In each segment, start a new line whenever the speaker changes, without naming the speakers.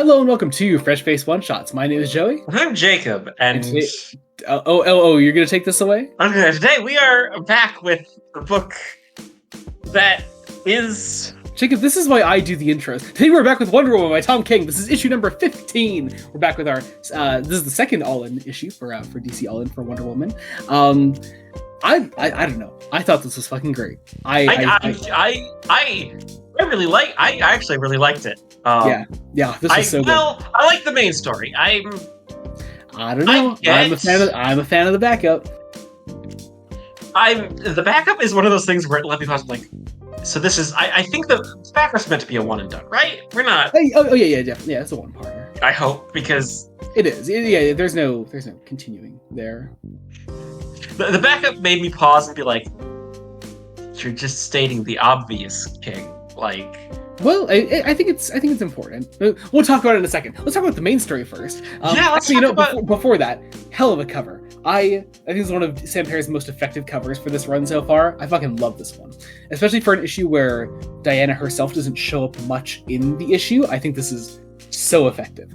Hello and welcome to Fresh Face One Shots. My name is Joey.
I'm Jacob, and
Today, you're gonna take this away?
today we are back with a book that is...
Jacob, this is why I do the intros. Today we're back with Wonder Woman by Tom King. This is issue number 15. We're back with our, this is the second all-in issue for DC All-In for Wonder Woman. I don't know. I thought this was fucking great. I
actually really liked it.
This is so good.
I like the main story.
I don't know. I'm a fan of the backup.
The backup is one of those things where it let me pause like, so this is I think the backup's meant to be a one and done, right? We're not.
Yeah, definitely. Yeah, it's a one parter.
I hope, because
it is. Yeah, there's no continuing there.
The backup made me pause and be like, you're just stating the obvious, King. Like,
well, I think it's important. We'll talk about it in a second. Let's talk about the main story first. Before that, hell of a cover. I think it's one of Sam Perry's most effective covers for this run so far. I fucking love this one, especially for an issue where Diana herself doesn't show up much in the issue. I think this is so effective.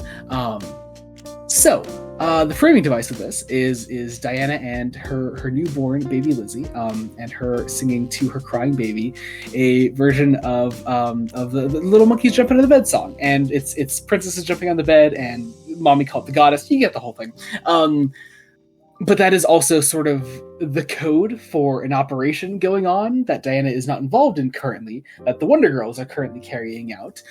The framing device of this is Diana and her newborn baby Lizzie, and her singing to her crying baby a version of the Little Monkeys Jump Into the Bed song, and it's princesses jumping on the bed and mommy called the goddess. You get the whole thing. But that is also sort of the code for an operation going on that Diana is not involved in currently, that the Wonder Girls are currently carrying out.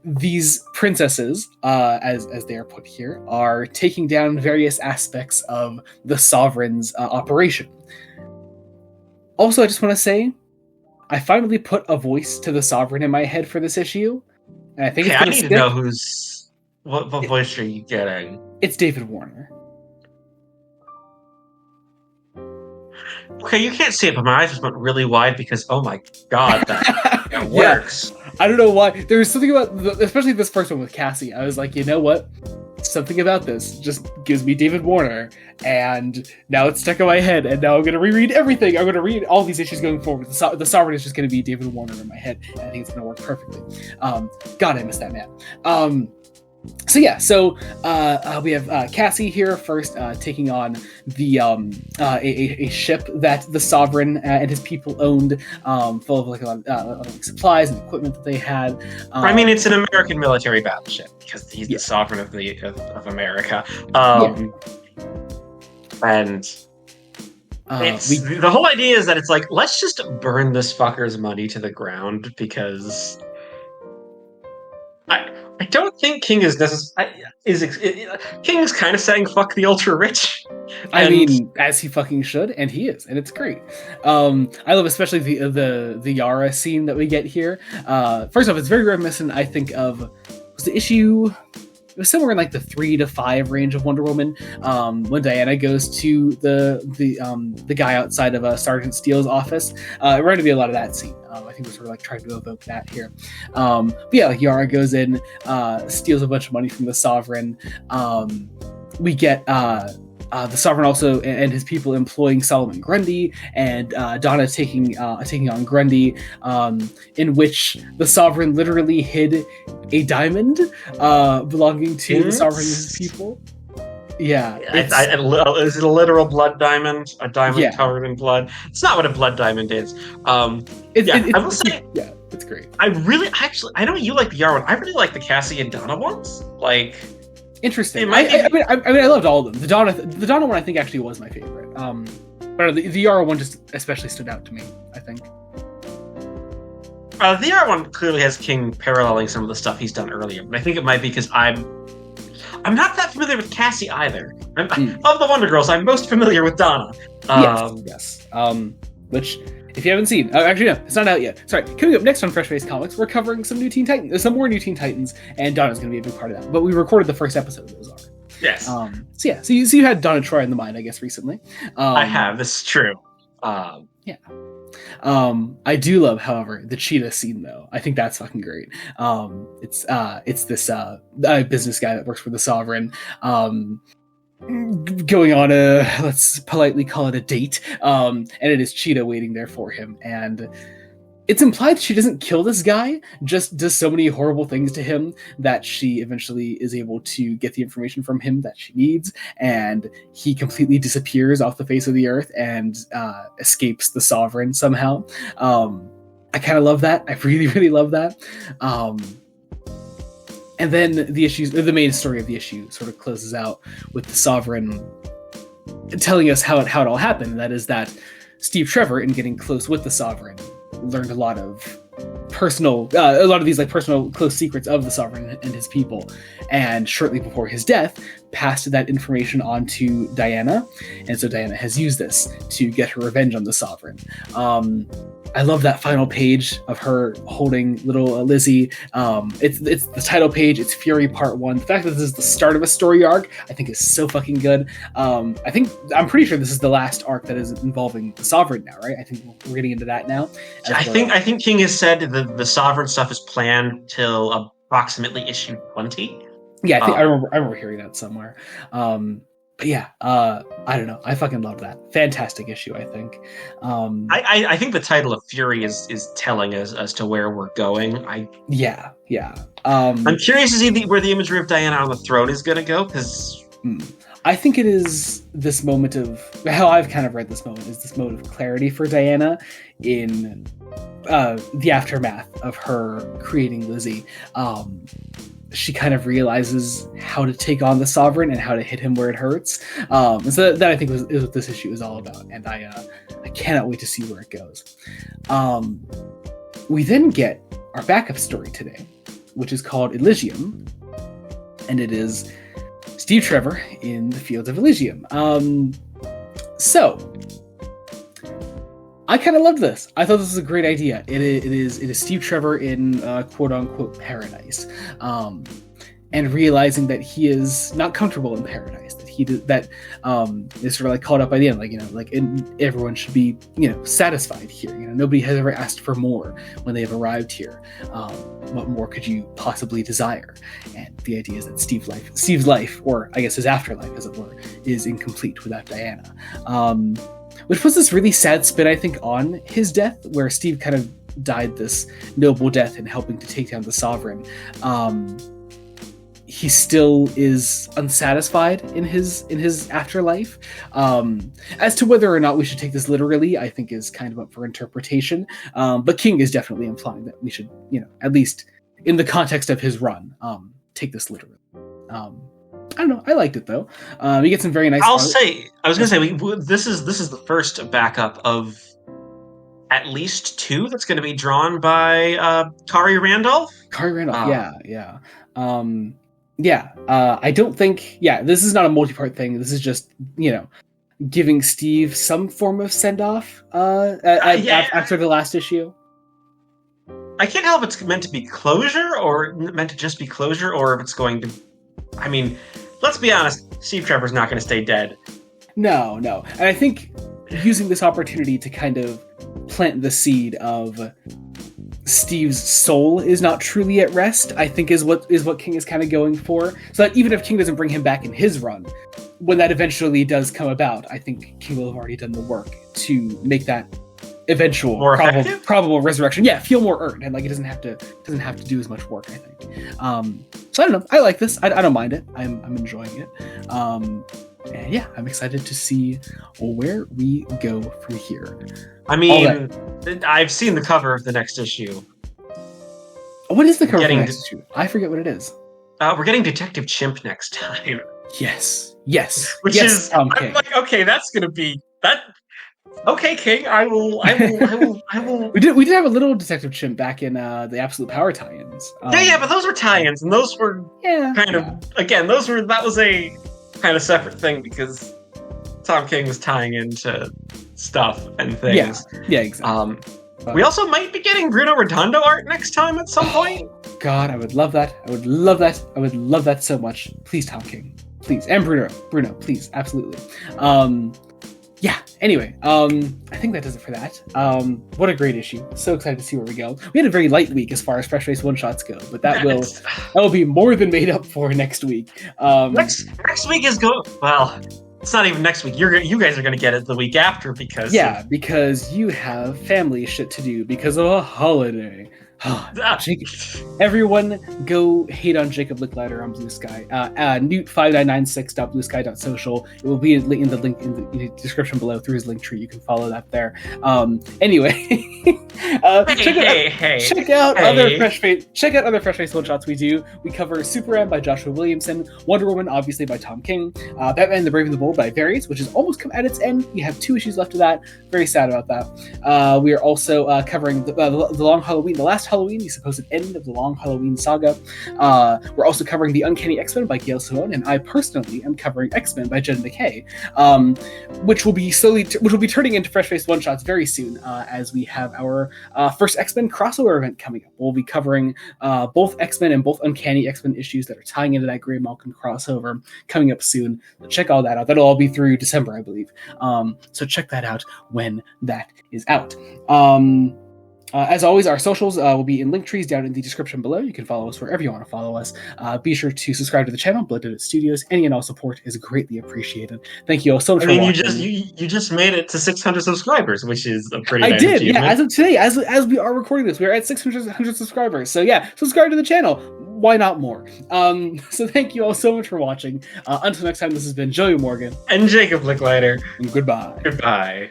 These princesses, as they are put here, are taking down various aspects of the Sovereign's operation. Also, I just want to say, I finally put a voice to the Sovereign in my head for this issue, and I think
I need to know what voice are you getting?
It's David Warner.
Okay, you can't see it, but my eyes just went really wide because, oh my god, that works.
Yeah, I don't know why. There was something about, especially this first one with Cassie, I was like, you know what? Something about this just gives me David Warner, and now it's stuck in my head, and now I'm going to reread everything. I'm going to read all these issues going forward. The Sovereign is just going to be David Warner in my head, and I think it's going to work perfectly. God, I miss that man. We have Cassie here first, taking on the a ship that the Sovereign and his people owned, full of like a lot of supplies and equipment that they had.
I mean, it's an American military battleship because he's the Sovereign of America, and the whole idea is that it's like, let's just burn this fucker's money to the ground because I don't think King is necessarily... King is kind of saying fuck the ultra rich.
I mean, as he fucking should, and he is, and it's great. I love especially the Yara scene that we get here. First off, it's very reminiscent, I think, of... Was the issue... It was somewhere in like the 3 to 5 range of Wonder Woman, when Diana goes to the guy outside of Sergeant Steele's office. It reminded me a lot of that scene. I think we're sort of like trying to evoke that here. Like Yara goes in, steals a bunch of money from the Sovereign. We get the Sovereign also and his people employing Solomon Grundy, and Donna taking on Grundy, in which the Sovereign literally hid a diamond belonging to the Sovereign and his people. Yeah.
Is it a literal blood diamond? A diamond covered in blood? It's not what a blood diamond is. I will say... Yeah, it's great. I know you like the Yara one. I really like the Cassie and Donna ones. Like...
Interesting. I loved all of them. The Donna one I think actually was my favorite. But the Yara one just especially stood out to me, I think.
The Yara one clearly has King paralleling some of the stuff he's done earlier, but I think it might be because I'm not that familiar with Cassie either. Of the Wonder Girls, I'm most familiar with Donna.
Yes. Which, if you haven't seen, actually no, it's not out yet. Sorry. Coming up next on Fresh Face Comics, we're covering some more New Teen Titans, and Donna's going to be a big part of that. But we recorded the first episode of those already.
Yes.
So you had Donna Troy in the mind, I guess, recently. I
have. This is true.
I do love, however, the cheetah scene though. I think that's fucking great. It's this business guy that works for the Sovereign, going on a, let's politely call it a date, and it is Cheetah waiting there for him, and it's implied she doesn't kill this guy, just does so many horrible things to him that she eventually is able to get the information from him that she needs, and he completely disappears off the face of the earth and escapes the Sovereign somehow. I kind of love that. I really, really love that. And then the main story of the issue sort of closes out with the Sovereign telling us how it all happened. And that is that Steve Trevor, in getting close with the Sovereign, learned a lot of these like personal close secrets of the Sovereign and his people, and shortly before his death passed that information on to Diana, and so Diana has used this to get her revenge on the Sovereign. I love that final page of her holding little Lizzie. It's the title page. It's Fury Part 1. The fact that this is the start of a story arc, I think, is so fucking good. I'm pretty sure this is the last arc that is involving the Sovereign now, right? I think we're getting into that now.
I think King has said the Sovereign stuff is planned till approximately issue 20.
Yeah, I remember hearing that somewhere. But yeah, I don't know. I fucking love that. Fantastic issue, I think.
I think the title of Fury is telling us as to where we're going.
Yeah.
I'm curious to see where the imagery of Diana on the throne is going to go, because
I think it is this moment of how I've kind of read this moment is this moment of clarity for Diana in the aftermath of her creating Lizzie. She kind of realizes how to take on the Sovereign and how to hit him where it hurts. And so that I think is what this issue is all about. And I cannot wait to see where it goes. We then get our backup story today, which is called Elysium. And it is Steve Trevor in the Fields of Elysium. So I kind of loved this. I thought this was a great idea. It is Steve Trevor in quote unquote paradise, and realizing that he is not comfortable in paradise. That is sort of like caught up by the end. Everyone should be satisfied here. Nobody has ever asked for more when they have arrived here. What more could you possibly desire? And the idea is that Steve's life, or I guess his afterlife, as it were, is incomplete without Diana. Which puts this really sad spin, I think, on his death, where Steve kind of died this noble death in helping to take down the Sovereign. He still is unsatisfied in his afterlife. As to whether or not we should take this literally, I think is kind of up for interpretation. But King is definitely implying that we should, at least in the context of his run, take this literally. I don't know. I liked it though. You get some very nice.
I was gonna say this is the first backup of at least two that's going to be drawn by Kari Randolph.
Yeah. I don't think. Yeah, this is not a multi-part thing. This is just giving Steve some form of send off after the last issue.
I can't tell if it's meant to be closure or meant to just be closure, or if it's going to. I mean, let's be honest, Steve Trevor's not going to stay dead.
No. And I think using this opportunity to kind of plant the seed of Steve's soul is not truly at rest, I think is what King is kind of going for. So that even if King doesn't bring him back in his run, when that eventually does come about, I think King will have already done the work to make that eventual probable resurrection feel more earned, and it doesn't have to do as much work, I think. So I don't know, I like this. I don't mind it. I'm enjoying it. And yeah, I'm excited to see where we go from here.
I mean, I've seen the cover of the next issue.
What is the cover of the next issue? I forget what it is.
We're getting Detective Chimp next time.
Yes.
Which is Tom King. I'm like, okay, that's gonna be that. Okay, King, I will.
We did have a little Detective Chimp back in the Absolute Power tie-ins.
But those were tie-ins, and those were that was a kind of separate thing because Tom King was tying into stuff and things.
Yeah, exactly.
We also might be getting Bruno Redondo art next time at some point.
God, I would love that. I would love that so much. Please, Tom King. Please. And Bruno, please. Absolutely. Anyway, I think that does it for that. What a great issue. So excited to see where we go. We had a very light week as far as Fresh Face one-shots go, but that will be more than made up for next week.
Next week is well, it's not even next week. You guys are gonna get it the week after because
because you have family shit to do because of a holiday. Everyone go hate on Jacob Licklider on Blue Sky. Newt5996.bluesky.social. It will be in the link in the description below through his link tree. You can follow that there. Anyway, check out other Fresh Face one shots we do. We cover Superman by Joshua Williamson, Wonder Woman obviously by Tom King, Batman the Brave and the Bold by Various, which has almost come at its end. We have 2 issues left of that. Very sad about that. We are also covering the Long Halloween, the last Halloween, the supposed end of the Long Halloween saga. We're also covering the Uncanny X-Men by Gail Simone, and I personally am covering X-Men by Jen McKay, which will be turning into Fresh Face one shots very soon, as we have our first X-Men crossover event coming up. We'll be covering both X-Men and both Uncanny X-Men issues that are tying into that Grey Malkin crossover coming up soon. So check all that out. That'll all be through December, I believe. So check that out when that is out. As always, our socials will be in link trees down in the description below. You can follow us wherever you want to follow us. Be sure to subscribe to the channel, Blood Edit Studios. Any and all support is greatly appreciated. Thank you all so much for watching.
You just made it to 600 subscribers, which is a pretty nice
achievement.
Yeah.
As of today, as we are recording this, we are at 600 subscribers. So yeah, subscribe to the channel. Why not more? So thank you all so much for watching. Until next time, this has been Joey Morgan
and Jacob Licklider.
And goodbye.
Goodbye.